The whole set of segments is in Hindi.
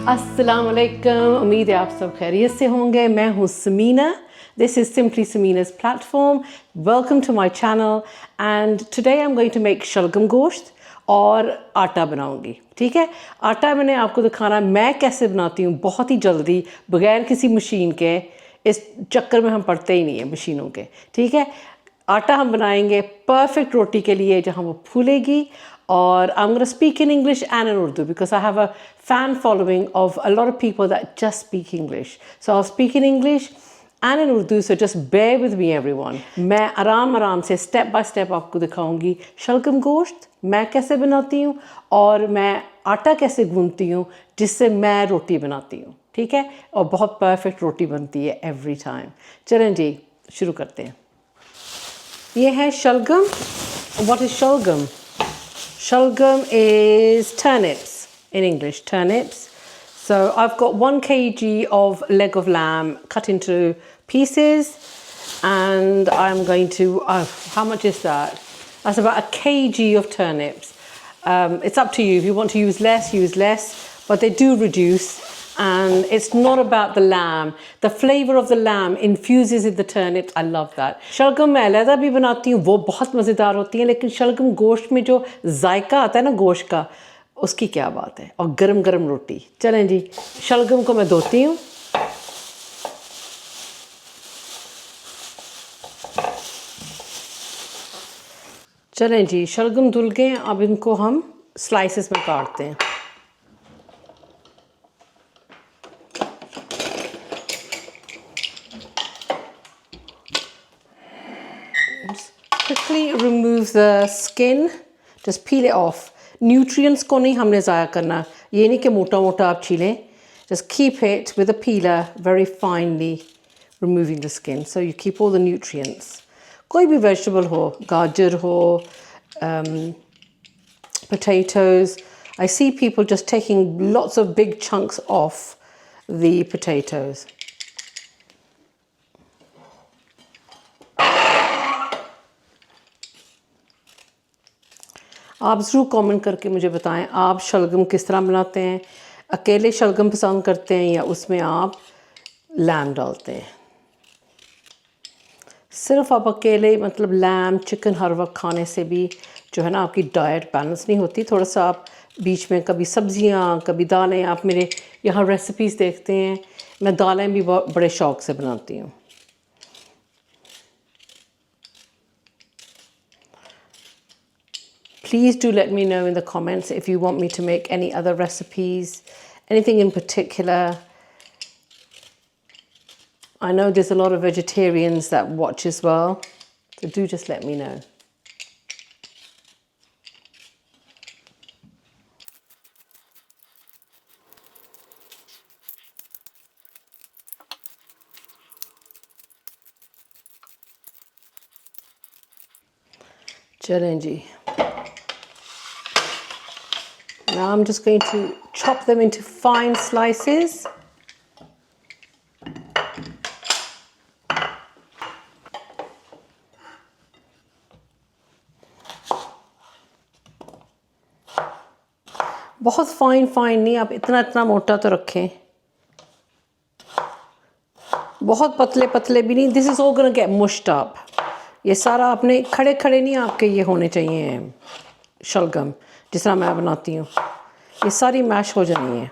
अस्सलाम वालेकुम, उम्मीद है आप सब खैरियत से होंगे। मैं हूँ Sameena. This is simply Sameena's platform. Welcome to my channel and today I am going to make shalgam gosht और आटा बनाऊंगी। ठीक है, आटा मैंने आपको दिखाना मैं कैसे बनाती हूँ, बहुत ही जल्दी, बगैर किसी मशीन के। इस चक्कर में हम पड़ते ही नहीं है मशीनों के। ठीक है, आटा हम बनाएंगे परफेक्ट रोटी के लिए जहाँ वो फूलेगी। और I'm going to speak in English and in Urdu because I have a fan following of a lot of people that just speak English. So I'll speak in English and in Urdu, so just bear with me everyone. मैं आराम से स्टेप बाय स्टेप आपको दिखाऊंगी शलगम गोश्त मैं कैसे बनाती हूँ और मैं आटा कैसे गूंथती हूँ जिससे मैं रोटी बनाती हूँ। ठीक है, और बहुत परफेक्ट रोटी बनती है एवरी टाइम। चलें जी, शुरू करते हैं। ये है शलगम। What is शलगम? Shulgum is turnips in English, turnips. So I've got 1 kg of leg of lamb cut into pieces and I'm going to, how much is that? That's about 1 kg of turnips. It's up to you. If you want to use less, but they do reduce. And it's not about the lamb. The flavor of the lamb infuses in the turnips. I love that. शलगम मैं अलग भी बनाती हूँ, वो बहुत मज़ेदार होती है, लेकिन शलगम गोश्त में जो जायका आता है ना गोश्त का, उसकी क्या बात है। और गरम गरम रोटी। चलें जी, शलगम को मैं धोती हूँ। चलें जी, शलगम धुल गए। अब इनको हम स्लाइसेस में काटते हैं। Quickly remove the skin, just peel it off. Nutrients को नहीं हमने ज़ाया करना, ये नहीं कि मोटा मोटा आप छीलें। Just keep it with a peeler very finely, removing the skin, so you keep all the nutrients. कोई भी vegetable हो, गाजर हो, potatoes. I see people just taking lots of big chunks off the potatoes. आप ज़रूर कमेंट करके मुझे बताएं आप शलगम किस तरह बनाते हैं। अकेले शलगम पसंद करते हैं या उसमें आप लैम डालते हैं। सिर्फ आप अकेले मतलब लैम चिकन हर वक्त खाने से भी जो है ना आपकी डाइट बैलेंस नहीं होती। थोड़ा सा आप बीच में कभी सब्जियां कभी दालें, आप मेरे यहाँ रेसिपीज़ देखते हैं, मैं दालें भी बड़े शौक़ से बनाती हूँ। Please do let me know in the comments if you want me to make any other recipes, anything in particular. I know there's a lot of vegetarians that watch as well, so do just let me know. चलें जी. Now I'm just going to chop them into fine slices. बहुत फाइन नहीं, आप इतना मोटा तो रखें, बहुत पतले भी नहीं। This is all gonna get mushed up. ये सारा आपने खड़े नहीं आपके ये होने चाहिए शलगम जिस तरह मैं बनाती हूँ, ये सारी मैश हो जानी है।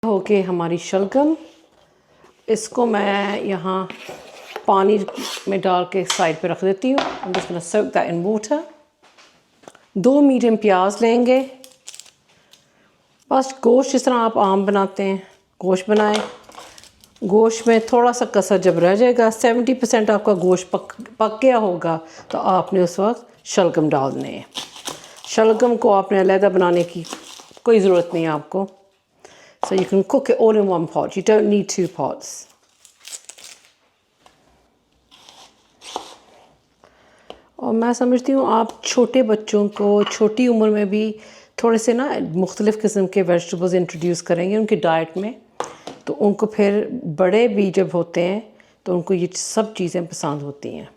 ओके, हमारी शलगम, इसको मैं यहाँ पानी में डाल के साइड पे रख देती हूँ। I'm just gonna soak that in water. 2 medium प्याज लेंगे। बस गोश्त जिस तरह आप आम बनाते हैं गोश्त बनाएं। गोश्त में थोड़ा सा कसर जब रह जाएगा, 70% आपका गोश्त पक गया होगा, तो आपने उस वक्त शलगम डालने हैं। शलगम को आपने अलग बनाने की कोई ज़रूरत नहीं है आपको। So you can cook it all in one pot. You don't need 2 pots. और मैं समझती हूँ आप छोटे बच्चों को छोटी उम्र में भी थोड़े से ना मुख्तलिफ़ किस्म के वेजिटेबल्स इंट्रोड्यूस करेंगे उनकी डाइट में, तो उनको फिर बड़े भी जब होते हैं तो उनको ये सब चीज़ें पसंद होती हैं।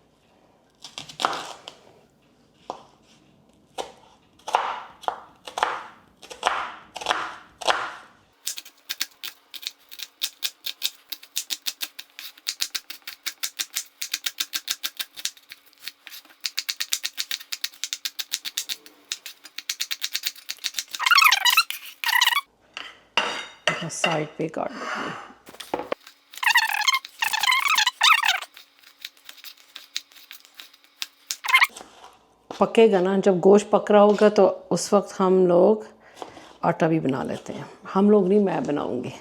साइड पे काट देंगे। पकेगा ना, जब गोश्त पक रहा होगा तो उस वक्त हम लोग आटा भी बना लेते हैं। हम लोग नहीं, मैं बनाऊंगी,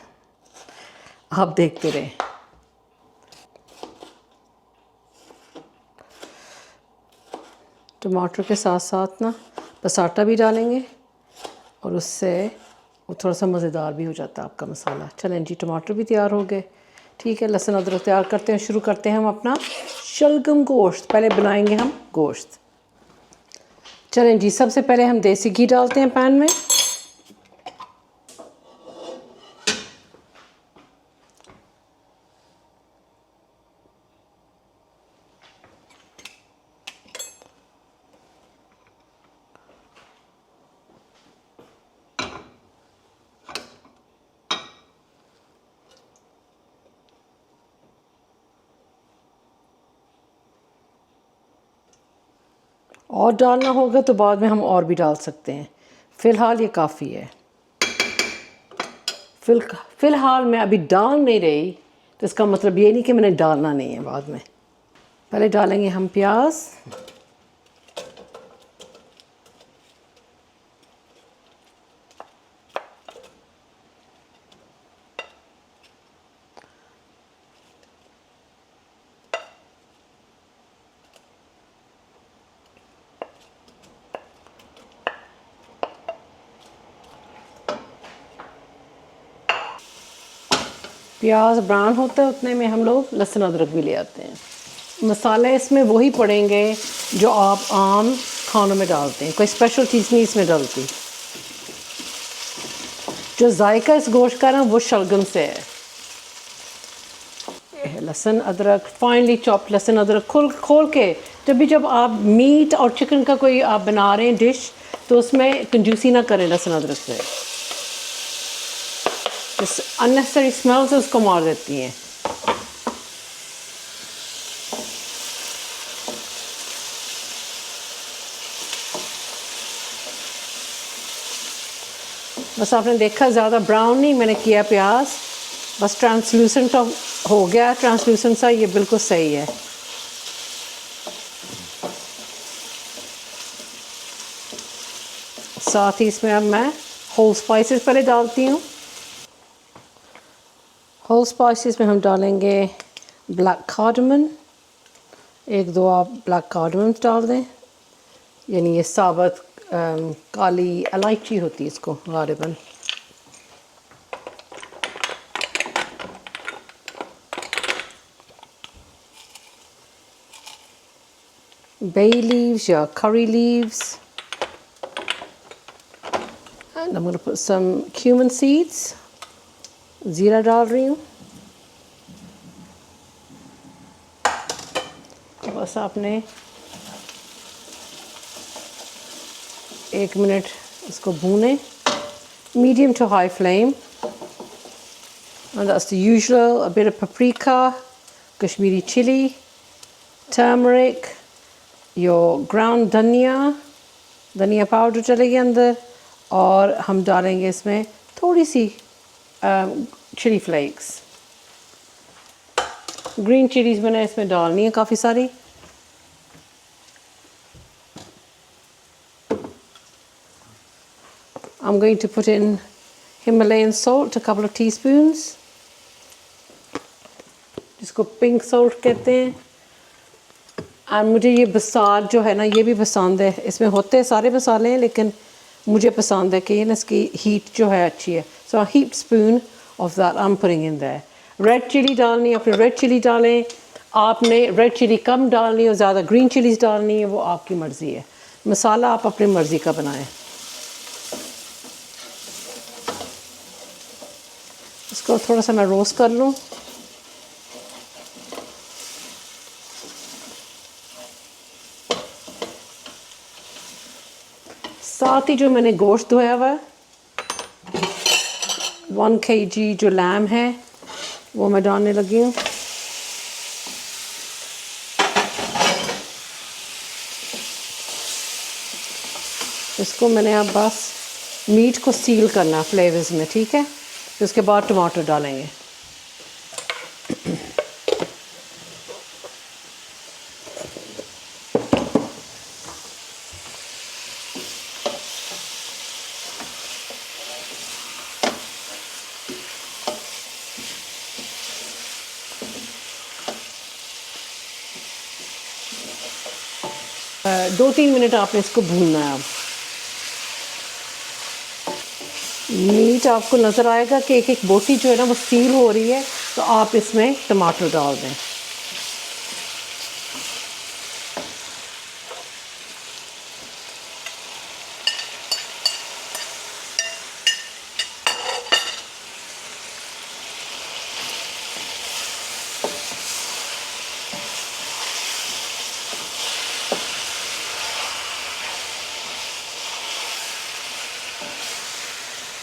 आप देखते रहे। टमाटर के साथ साथ ना बस आटा भी डालेंगे और उससे वो थोड़ा सा मज़ेदार भी हो जाता है आपका मसाला। चलें जी, टमाटर भी तैयार हो गए। ठीक है, लहसुन अदरक तैयार करते हैं। शुरू करते हैं हम अपना शलगम गोश्त। पहले बनाएंगे हम गोश्त। चलें जी, सबसे पहले हम देसी घी डालते हैं पैन में। और डालना होगा तो बाद में हम और भी डाल सकते हैं, फ़िलहाल ये काफ़ी है। फ़िलहाल मैं अभी डाल नहीं रही तो इसका मतलब ये नहीं कि मैंने डालना नहीं है बाद में। पहले डालेंगे हम प्याज। प्याज ब्राउन होता है उतने में हम लोग लहसुन अदरक भी ले आते हैं। मसाले इसमें वही पड़ेंगे जो आप आम खानों में डालते हैं, कोई स्पेशल चीज़ नहीं इसमें डलती। जो जायका इस गोश्त का ना वो शलगम से है। लहसुन अदरक, फाइनली चॉप्ड लहसुन अदरक खोल के जब आप मीट और चिकन का कोई आप बना रहे हैं डिश तो उसमें कंजूसी ना करें लहसुन अदरक से, अननेसेसरी स्मेल से उसको मार देती हैं। बस आपने देखा ज़्यादा ब्राउन नहीं मैंने किया प्याज, बस ट्रांसलूसेंट हो गया, ट्रांसलूसेंट सा, ये बिल्कुल सही है। साथ ही इसमें अब मैं होल स्पाइसेस पहले डालती हूँ। होल स्पाइसेस में हम डालेंगे ब्लैक कार्डमम, 1-2 आप ब्लैक कार्डमम डाल दें, यानी ये साबुत काली इलायची होती है इसको गालिबन। bay leaves या curry leaves, and I'm going to put some cumin seeds, ज़ीरा डाल रही हूँ। बस आपने 1 मिनट इसको भूने, medium to high flame, and that's the usual, a bit of paprika, Kashmiri chili, turmeric, your ground धनिया पाउडर चलेगी अंदर, और हम डालेंगे इसमें थोड़ी सी चिली फ्लेक्स। ग्रीन चिलीज़ मैंने इसमें डालनी है काफ़ी सारी। I'm going to put in Himalayan salt, a couple of teaspoons, जिसको पिंक सॉल्ट कहते हैं। और मुझे ये बसार जो है ना ये भी पसंद है, इसमें होते हैं सारे मसाले हैं लेकिन मुझे पसंद है कि ना इसकी हीट जो है अच्छी है। So a heaped spoon of that I'm putting in there. Red chilli डालनी है, आपने रेड चिली डालें, आपने रेड चिली कम डालनी है, ज़्यादा ग्रीन चिलीज डालनी है, वो आपकी मर्ज़ी है। मसाला आप अपनी मर्ज़ी का बनाएं। इसको थोड़ा सा मैं रोस्ट कर लूँ। साथ ही जो मैंने गोश्त धोया हुआ है 1 kg जो लैम है वो मैं डालने लगी हूँ। इसको मैंने अब बस मीट को सील करना फ्लेवर्स में, ठीक है। फिर उसके बाद टमाटर डालेंगे। दो 3 मिनट आपने इसको भूनना है। अब मीट आपको नज़र आएगा कि एक एक बोटी जो है ना वो सील हो रही है, तो आप इसमें टमाटर डाल दें।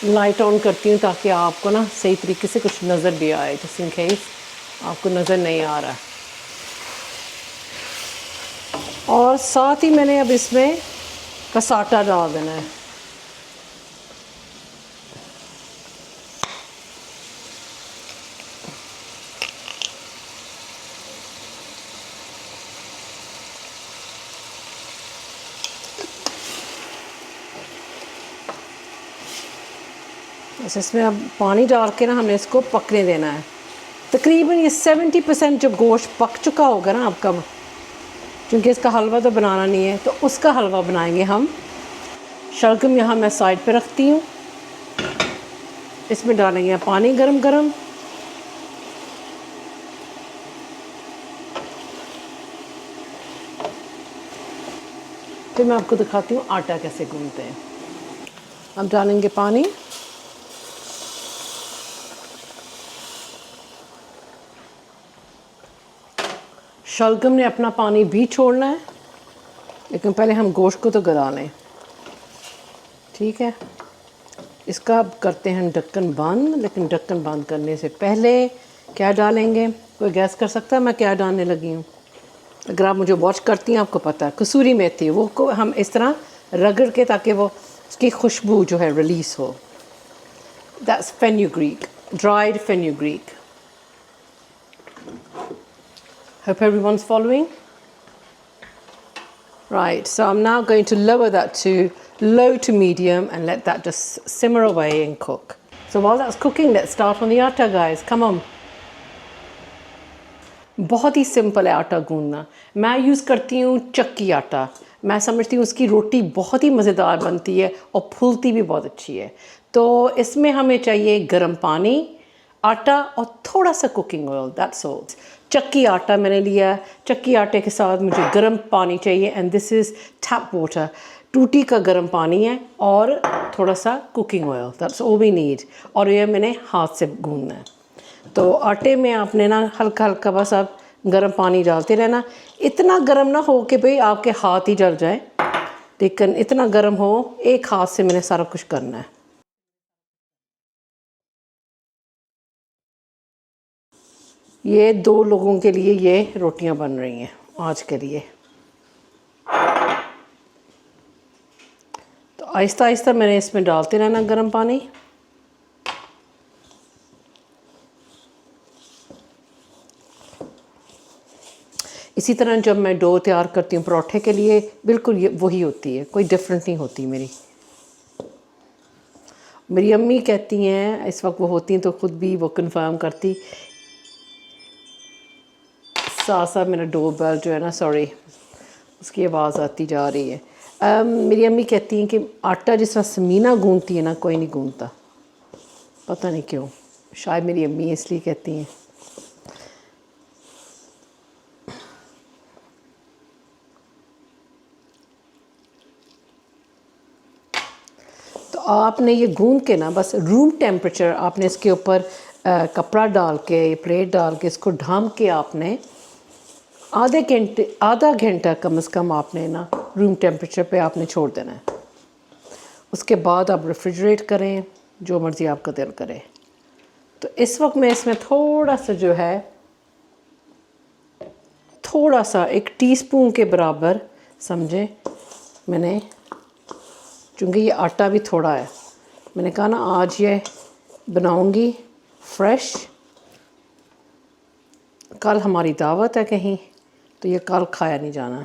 लाइट ऑन करती हूँ ताकि आपको ना सही तरीके से कुछ नज़र भी आए, जस्ट इन केस आपको नज़र नहीं आ रहा। और साथ ही मैंने अब इसमें कसाटा डाल देना है। बस इसमें अब पानी डाल के ना हमने इसको पकने देना है। तकरीबन ये 70% जब गोश्त पक चुका होगा ना आपका, क्योंकि इसका हलवा तो बनाना नहीं है, तो उसका हलवा बनाएंगे हम। शलगम यहाँ मैं साइड पे रखती हूँ। इसमें डालेंगे पानी गरम गरम। फिर मैं आपको दिखाती हूँ आटा कैसे गूंथते हैं। अब डालेंगे पानी। शलगम ने अपना पानी भी छोड़ना है, लेकिन पहले हम गोश्त को तो गला लें, ठीक है। इसका अब करते हैं ढक्कन बंद, लेकिन ढक्कन बंद करने से पहले क्या डालेंगे? कोई गैस कर सकता है मैं क्या डालने लगी हूँ? अगर आप मुझे वॉच करती हैं आपको पता है, कसूरी मेथी। वो को हम इस तरह रगड़ के ताकि वो उसकी खुशबू जो है रिलीज़ हो। That's fenugreek, dried fenugreek. Hope everyone's following. Right, so I'm now going to lower that to low to medium and let that just simmer away and cook. So while that's cooking, let's start on the atta, guys. Come on. बहुत ही सिंपल है आटा गूंदना। मैं यूज़ करती हूँ चक्की आटा। मैं समझती हूँ उसकी रोटी बहुत ही मज़ेदार बनती है और फूलती भी बहुत अच्छी है। तो इसमें हमें चाहिए गर्म पानी, आटा और थोड़ा सा कुकिंग ऑयल, दैट्स ऑल। चक्की आटा मैंने लिया। चक्की आटे के साथ मुझे गर्म पानी चाहिए, and this is tap water. टूटी का गर्म पानी है और थोड़ा सा cooking oil, that's all we need. और ये मैंने हाथ से गूंदना है। तो आटे में आपने ना हल्का हल्का बस आप गर्म पानी डालते रहना। इतना गर्म ना हो कि भाई आपके हाथ ही जल जाए, लेकिन इतना गर्म हो एक हाथ से मैंने सारा कुछ करना है। ये 2 लोगों के लिए ये रोटियां बन रही हैं आज के लिए। तो आहिस्ता आहिस्ता मैंने इसमें डालते रहना गर्म पानी। इसी तरह जब मैं डो तैयार करती हूँ परोठे के लिए, बिल्कुल ये वही होती है, कोई डिफरेंट नहीं होती। मेरी अम्मी कहती हैं, इस वक्त वो होती हैं तो ख़ुद भी वो कंफर्म करती। साथ साथ मेरा डो बेल जो है ना, सॉरी, उसकी आवाज़ आती जा रही है। मेरी अम्मी कहती हैं कि आटा जिस तरह समीना गूंथती है ना, कोई नहीं गूंथता, पता नहीं क्यों। शायद मेरी अम्मी इसलिए कहती हैं। तो आपने ये गूंद के ना बस रूम टेम्परेचर, आपने इसके ऊपर कपड़ा डाल के, प्लेट डाल के, इसको ढाम के आपने आधा घंटा कम से कम आपने ना रूम टेम्परेचर पे आपने छोड़ देना है। उसके बाद आप रेफ्रिजरेट करें, जो मर्ज़ी आपका दिल करे। तो इस वक्त मैं इसमें थोड़ा सा जो है, थोड़ा सा 1 टीस्पून के बराबर समझे मैंने, चूँकि ये आटा भी थोड़ा है, मैंने कहा ना आज ये बनाऊंगी फ्रेश, कल हमारी दावत है कहीं, तो ये कल खाया नहीं जाना।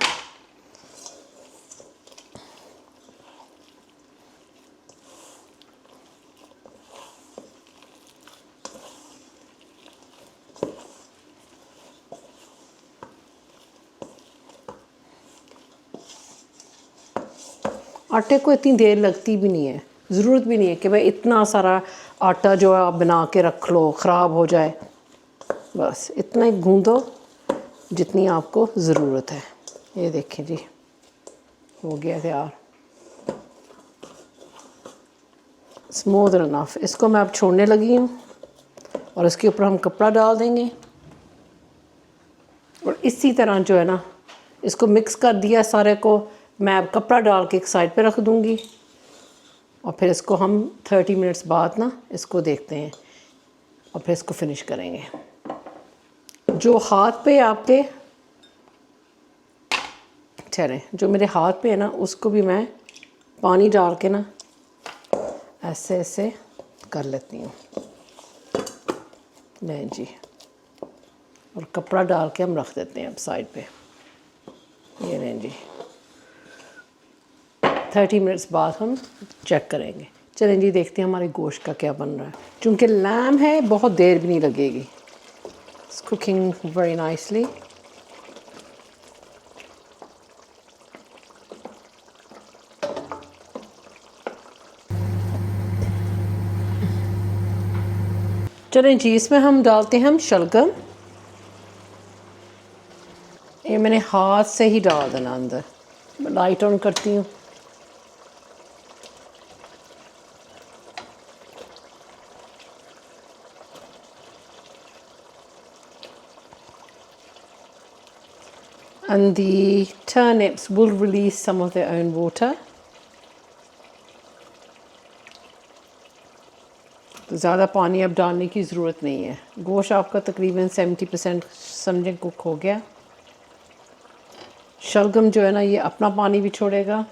आटे को इतनी देर लगती भी नहीं है, ज़रूरत भी नहीं है कि भाई इतना सारा आटा जो है आप बना के रख लो, ख़राब हो जाए। बस इतना ही गूंदो जितनी आपको ज़रूरत है। ये देखें जी, हो गया तैयार, स्मूथ इनफ। इसको मैं अब छोड़ने लगी हूँ और इसके ऊपर हम कपड़ा डाल देंगे और इसी तरह जो है ना, इसको मिक्स कर दिया सारे को, मैं अब कपड़ा डाल के एक साइड पे रख दूँगी और फिर इसको हम 30 मिनट्स बाद ना इसको देखते हैं और फिर इसको फिनिश करेंगे। जो हाथ पे आपके ठहरे, जो मेरे हाथ पे है ना, उसको भी मैं पानी डाल के ना ऐसे ऐसे कर लेती हूँ। नहीं जी, और कपड़ा डाल के हम रख देते हैं अब साइड पे। ये नहीं जी, 30 मिनट्स बाद हम चेक करेंगे। चलें जी, देखते हैं हमारे गोश्त का क्या बन रहा है। चूँकि लैम है, बहुत देर भी नहीं लगेगी। It's cooking very nicely. चलें जी, इसमें हम डालते हैं हम शलगम। ये मैंने हाथ से ही डाल देना अंदर। लाइट ऑन करती हूँ। And the turnips will release some of their own water. तो ज़्यादा पानी अब डालने की ज़रूरत नहीं है। गोश्त आपका तकरीबन 70% समझे कुक हो गया। शलगम जो है ना, ये अपना पानी भी छोड़ेगा।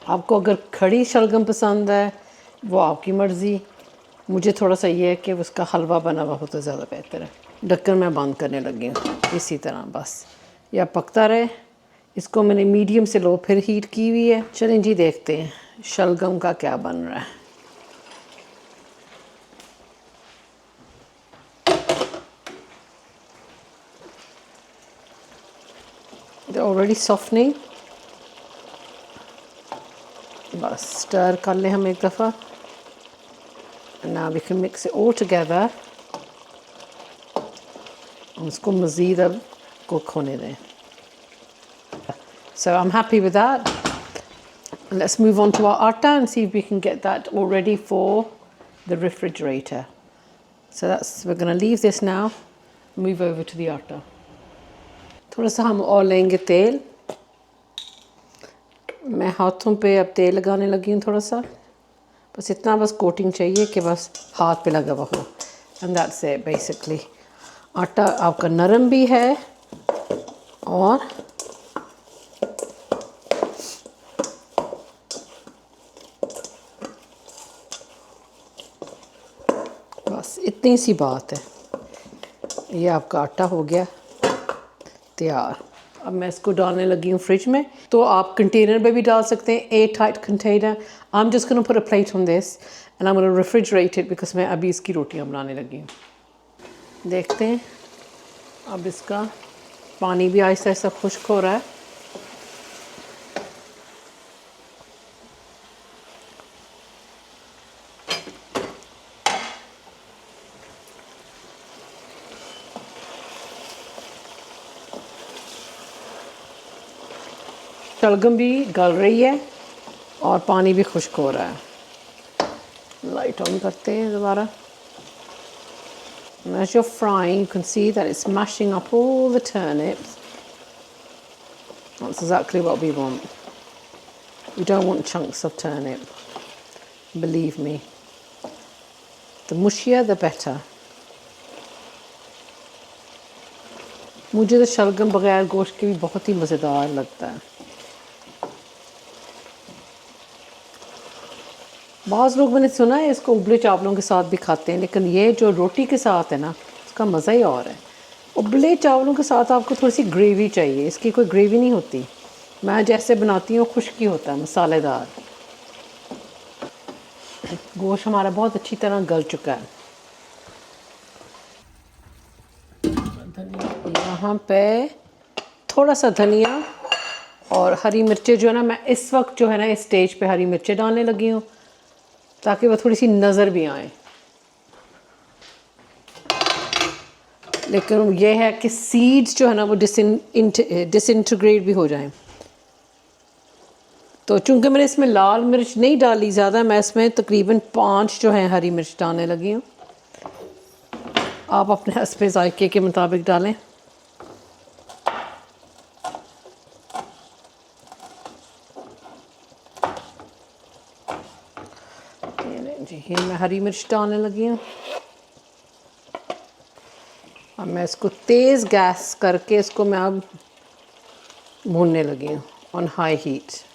आपको अगर खड़ी शलगम पसंद है वो आपकी मर्ज़ी। मुझे थोड़ा सा ये है कि उसका हलवा बना हुआ हो तो ज़्यादा बेहतर है। ढक्कन मैं बंद करने लगी हूँ इसी तरह, बस या पकता रहे। इसको मैंने मीडियम से लो फिर हीट की हुई है। चलें जी, देखते हैं शलगम का क्या बन रहा है। ऑलरेडी सॉफ्टनिंग, बस स्टर कर लें हम एक दफ़ा। Now we can mix it all together. उसको मज़ीद अब कुक होने दें। So I'm happy with that. Let's move on to our atta and see if we can get that all ready for the refrigerator. So we're going to leave this now, move over to the atta. थोड़ा सा हम और लेंगे तेल। मैं हाथों पे अब तेल लगाने लगी हूँ थोड़ा सा, बस इतना बस कोटिंग चाहिए कि बस हाथ पे लगा हुआ हो। And that's it basically. आटा आपका नरम भी है और बस इतनी सी बात है। ये आपका आटा हो गया तैयार। अब मैं इसको डालने लगी हूँ फ्रिज में। तो आप कंटेनर में भी डाल सकते हैं, air tight container. I am just gonna put a plate on this and I am gonna refrigerate it because मैं अभी इसकी रोटियाँ बनाने लगी हूँ। देखते हैं अब इसका पानी भी आहिस्ता आहिस्ता खुश्क हो रहा है। शलगम भी गल रही है और पानी भी खुश्क हो रहा है। लाइट ऑन करते हैं दोबारा। And as you're frying, you can see that it's mashing up all the turnips. That's exactly what we want. We don't want chunks of turnip. Believe me. The mushier, the better. मुझे तो शलगम बगैर गोश्त के भी बहुत ही मज़ेदार लगता है। बहुत लोग मैंने सुना है इसको उबले चावलों के साथ भी खाते हैं, लेकिन ये जो रोटी के साथ है ना, इसका मज़ा ही और है। उबले चावलों के साथ आपको थोड़ी सी ग्रेवी चाहिए, इसकी कोई ग्रेवी नहीं होती। मैं जैसे बनाती हूँ खुश्क ही होता है, मसालेदार। गोश्त हमारा बहुत अच्छी तरह गल चुका है। यहाँ पे थोड़ा सा धनिया और हरी मिर्चें जो है ना, मैं इस वक्त जो है ना इस स्टेज पे हरी मिर्चें डालने लगी हूँ ताकि वो थोड़ी सी नज़र भी आए। लेकिन ये है कि सीड्स जो है ना वो डिसइंटीग्रेट भी हो जाएं। तो चूँकि मैंने इसमें लाल मिर्च नहीं डाली ज़्यादा, मैं इसमें तकरीबन 5 जो है हरी मिर्च डालने लगी हूँ। आप अपने हस्बे ज़ायके के मुताबिक डालें। जी ये मैं हरी मिर्च डालने लगी हूँ। अब मैं इसको तेज़ गैस करके इसको मैं अब भूनने लगी हूँ ऑन हाई हीट।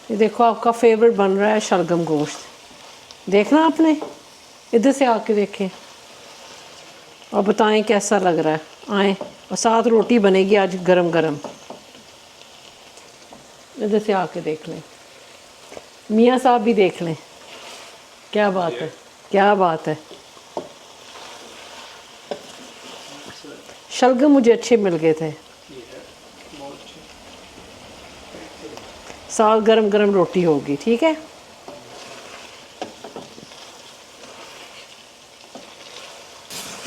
ये देखो आपका फेवरेट बन रहा है शलगम गोश्त। देखना आपने, इधर से आके देखें और बताएं कैसा लग रहा है। आए और साथ रोटी बनेगी आज गरम गरम। इधर से आके देख लें, मियाँ साहब भी देख लें। क्या बात है, क्या बात है। शलगम मुझे अच्छे मिल गए थे। साथ गरम गरम रोटी होगी, ठीक है।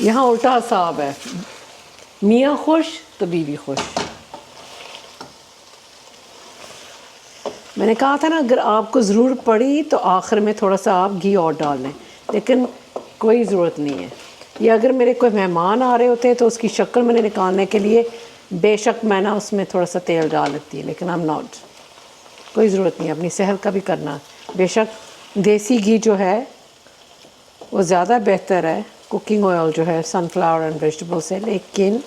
यहाँ उल्टा हिसाब है, मियाँ खुश तो बीवी खुश। मैंने कहा था ना अगर आपको ज़रूरत पड़ी तो आखिर में थोड़ा सा आप घी और डाल लें, लेकिन कोई ज़रूरत नहीं है। या अगर मेरे कोई मेहमान आ रहे होते हैं तो उसकी शक्ल मैंने निकालने के लिए बेशक मैं ना उसमें थोड़ा सा तेल डाल देती है, लेकिन आई एम नॉट। कोई ज़रूरत नहीं है, अपनी सेहत का भी करना। बेशक देसी घी जो है वो ज़्यादा बेहतर है कुकिंग ऑयल जो है सनफ्लावर एंड वेजिटेबल से, लेकिन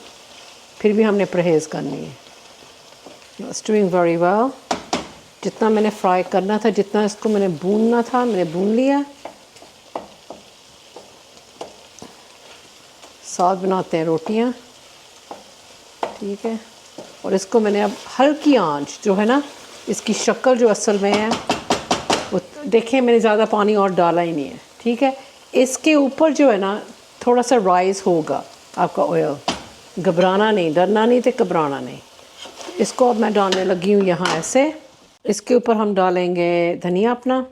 फिर भी हमने परहेज़ करनी है। It's doing very well. जितना मैंने फ्राई करना था, जितना इसको मैंने भूनना था, मैंने भून लिया। साथ बनाते हैं रोटियां, ठीक है। और इसको मैंने अब हल्की आंच जो है ना, इसकी शक्ल जो असल में है वो देखें, मैंने ज़्यादा पानी और डाला ही नहीं है, ठीक है। इसके ऊपर जो है ना थोड़ा सा राइस होगा आपका ऑयल। घबराना नहीं, डरना नहीं तो घबराना नहीं। इसको अब मैं डालने लगी हूँ यहाँ ऐसे। इसके ऊपर हम डालेंगे धनिया अपना,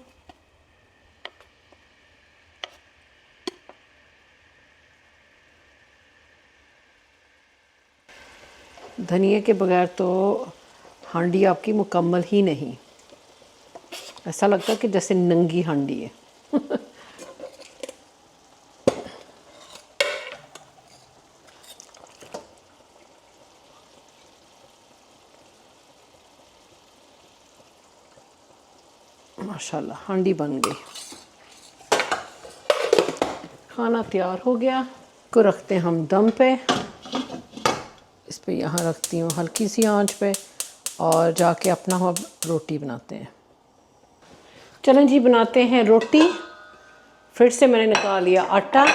धनिया के बगैर तो हांडी आपकी मुकम्मल ही नहीं। ऐसा लगता है कि जैसे नंगी हांडी है। माशाल्लाह हांडी बन गई। खाना तैयार हो गया। को रखते हैं हम दम पे। इस पे यहाँ रखती हूँ हल्की सी आंच पे और जाके अपना हम रोटी बनाते हैं। चलें जी, बनाते हैं रोटी। फिर से मैंने निकाल लिया आटा।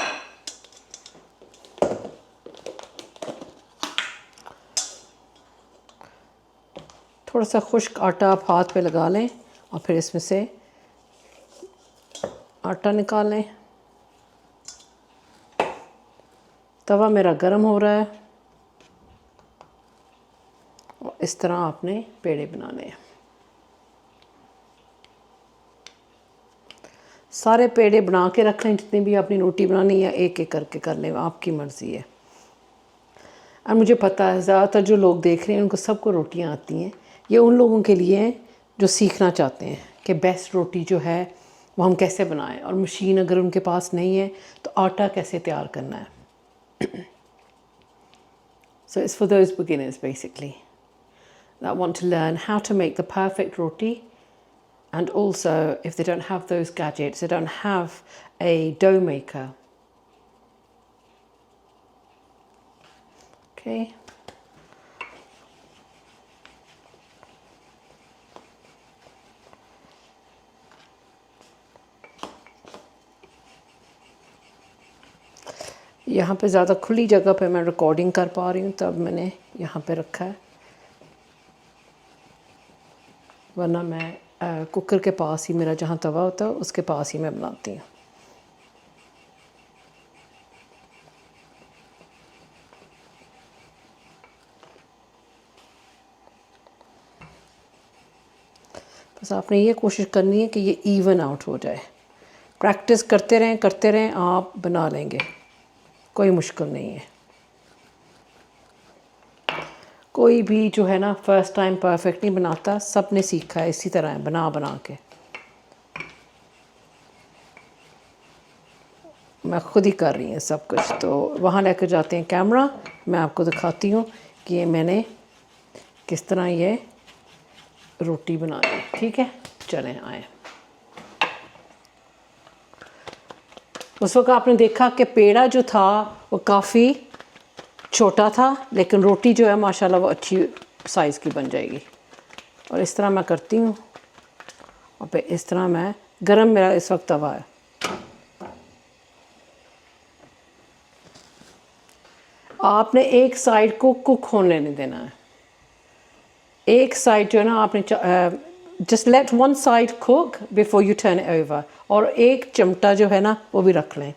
थोड़ा सा खुश्क आटा आप हाथ पे लगा लें और फिर इसमें से आटा निकाल लें। तवा मेरा गर्म हो रहा है और इस तरह आपने पेड़े बनाने हैं। सारे पेड़े बना के रख लें, जितनी भी अपनी रोटी बनानी है एक एक करके कर लें, आपकी मर्ज़ी है। और मुझे पता है ज़्यादातर जो लोग देख रहे हैं उनको सबको रोटियां आती हैं। ये उन लोगों के लिए हैं जो सीखना चाहते हैं कि बेस्ट रोटी जो है वो हम कैसे बनाएं, और मशीन अगर उनके पास नहीं है तो आटा कैसे तैयार करना है। So it's for those beginners basically that want to learn how to make the perfect roti, and also if they don't have those gadgets, they don't have a dough maker. Okay. यहाँ पे ज़्यादा खुली जगह पे मैं रिकॉर्डिंग कर पा रही हूँ, तब मैंने यहाँ पे रखा है, वरना मैं कुकर के पास ही, मेरा जहाँ तवा होता है उसके पास ही मैं बनाती हूँ। बस आपने ये कोशिश करनी है कि ये इवन आउट हो जाए। प्रैक्टिस करते रहें, आप बना लेंगे, कोई मुश्किल नहीं है। कोई भी जो है ना फर्स्ट टाइम परफेक्ट नहीं बनाता, सब ने सीखा है इसी तरह बना बना के। मैं खुद ही कर रही हूँ सब कुछ, तो वहाँ लेकर जाते हैं कैमरा, मैं आपको दिखाती हूँ कि ये मैंने किस तरह ये रोटी बनाई है। ठीक है, चलें आए। उस वक्त आपने देखा कि पेड़ा जो था वो काफ़ी छोटा था, लेकिन रोटी जो है माशाल्लाह वो अच्छी साइज़ की बन जाएगी। और इस तरह मैं करती हूँ, और फिर इस तरह मैं, गरम मेरा इस वक्त तवा है। आपने एक साइड को कुक होने नहीं देना है। एक साइड जो है ना आपने just let one side cook before U turn it over, और एक चिमटा जो है ना वो भी रख लें।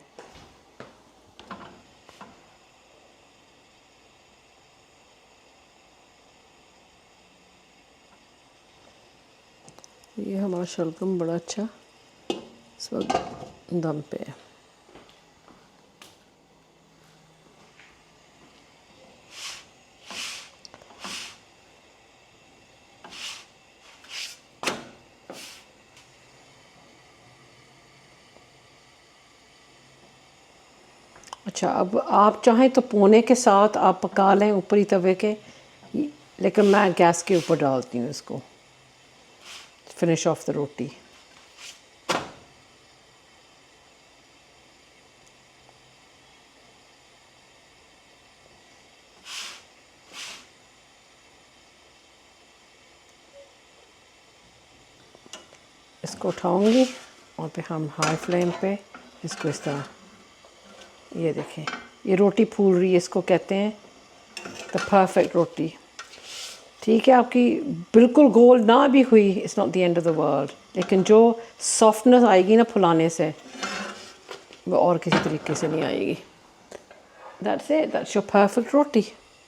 ये हमारा शलगम बड़ा अच्छा इस वक्त दम पे है। अच्छा, अब आप चाहें तो पोने के साथ आप पका लें ऊपरी तवे के, लेकिन मैं गैस के ऊपर डालती हूँ इसको, फिनिश ऑफ द रोटी। इसको उठाऊंगी और फिर हम हाई फ्लेम पे इसको इस तरह, ये देखें ये रोटी फूल रही है, इसको कहते हैं द परफेक्ट रोटी। ठीक है, आपकी बिल्कुल गोल ना भी हुई, it's not the end of the world, लेकिन जो सॉफ्टनेस आएगी ना फुलाने से, वो और किसी तरीके से नहीं आएगी। That's it, that's your perfect roti.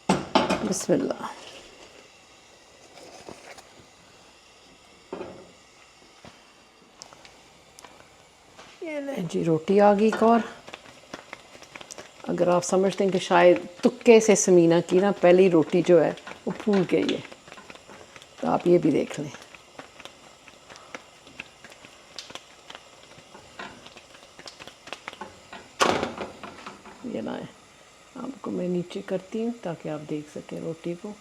बिस्मिल्लाह। ये लें जी, रोटी आ गई एक और। अगर आप समझते हैं कि शायद तुक्के से समीना की ना पहली रोटी जो है वो फूल गई है, तो आप ये भी देख लें। ये ना है, आपको मैं नीचे करती हूँ ताकि आप देख सकें रोटी को।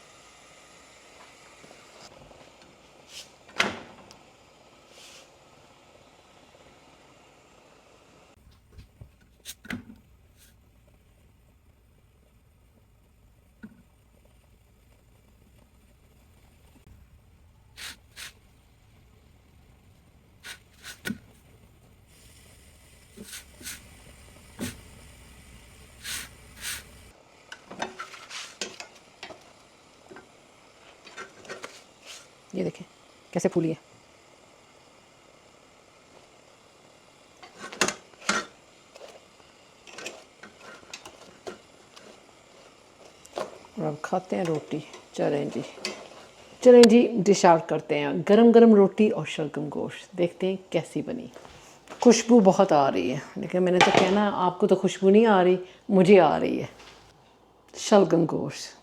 ये देखें कैसे फूली है। और अब खाते हैं रोटी। चलें जी डिश आउट करते हैं। गरम गरम रोटी और शलगम गोश्त, देखते हैं कैसी बनी। खुशबू बहुत आ रही है, लेकिन मैंने तो कहना आपको तो खुशबू नहीं आ रही, मुझे आ रही है। शलगम गोश्त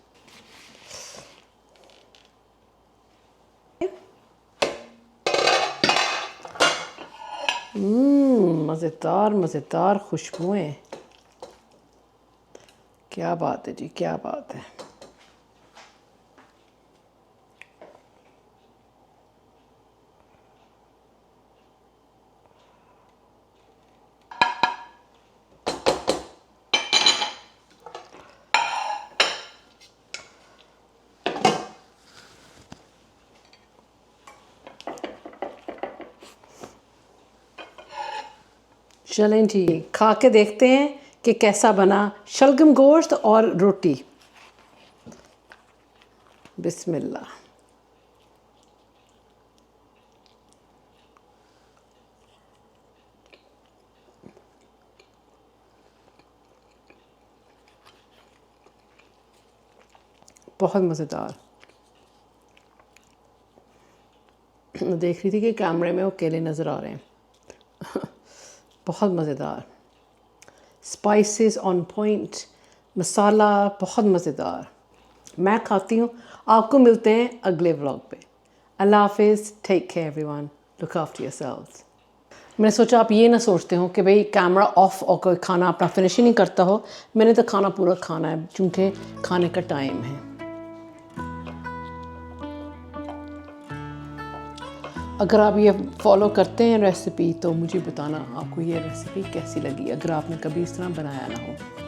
मज़ेदार मज़ेदार खुशबुएं, क्या बात है जी, क्या बात है। चलें जी खा के देखते हैं कि कैसा बना शलगम गोश्त और रोटी। बिस्मिल्लाह। बहुत मज़ेदार। देख रही थी कि कैमरे में वो केले नज़र आ रहे हैं। बहुत मज़ेदार, स्पाइसेस ऑन पॉइंट, मसाला बहुत मज़ेदार। मैं खाती हूँ, आपको मिलते हैं अगले व्लॉग पे। अल्लाह हाफिज़, take care everyone, look after yourselves. मैंने सोचा आप ये ना सोचते हो कि भाई कैमरा ऑफ और कोई खाना अपना फिनिश ही नहीं करता हो। मैंने तो खाना पूरा खाना है, क्योंकि खाने का टाइम है। अगर आप ये फॉलो करते हैं रेसिपी तो मुझे बताना आपको ये रेसिपी कैसी लगी, अगर आपने कभी इस तरह बनाया ना हो।